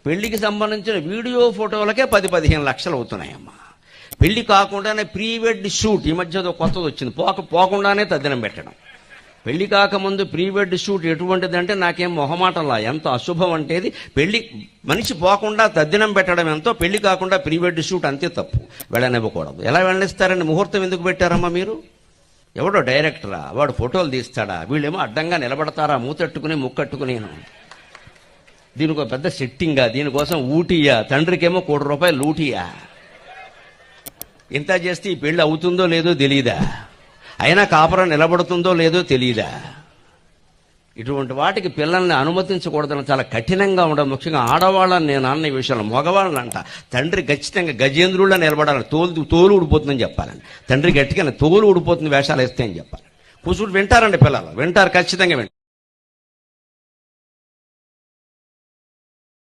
పెళ్లికి సంబంధించిన వీడియో ఫోటోలకే 10-15 లక్షలు అవుతున్నాయమ్మా. పెళ్లి కాకుండానే ప్రీ వెడ్ షూట్, ఈ మధ్య కొత్తది వచ్చింది, పోకుండానే తద్దినం పెట్టడం. పెళ్లి కాకముందు ప్రీ వెడ్ షూట్ ఎటువంటిదంటే నాకేం మొహమాటంలా, ఎంత అశుభం అంటేది. పెళ్లి మనిషి పోకుండా తద్దినం పెట్టడం ఎంతో, పెళ్లి కాకుండా ప్రీ వెడ్ షూట్ అంతే తప్పు, వెళ్ళనివ్వకూడదు. ఎలా వెళ్ళనిస్తారండి? ముహూర్తం ఎందుకు పెట్టారమ్మా మీరు? ఎవడో డైరెక్టరా, వాడు ఫోటోలు తీస్తాడా, వీళ్ళేమో అడ్డంగా నిలబడతారా మూతట్టుకుని ముక్కట్టుకుని? దీనికి ఒక పెద్ద సెట్టింగా, దీనికోసం ఊటీయా, తండ్రికేమో ₹1 కోటి లూటియా? ఇంత చేస్తే ఈ పెళ్లి అవుతుందో లేదో తెలియదా? అయినా కాపురం నిలబడుతుందో లేదో తెలియదా? ఇటువంటి వాటికి పిల్లల్ని అనుమతించకూడదని చాలా కఠినంగా ఉండడం. ముఖ్యంగా ఆడవాళ్ళని నేను అన్న ఈ విషయంలో. మగవాళ్ళని అంట, తండ్రి ఖచ్చితంగా గజేంద్రుల్లో నిలబడాలని, తోలు ఊడిపోతుందని చెప్పాలని. తండ్రి గట్టిగా తోలు ఊడిపోతుంది వేషాలు వేస్తే అని చెప్పాలి. కూర్చుంటూ వింటారండి పిల్లలు, వింటారు, ఖచ్చితంగా వింటారు.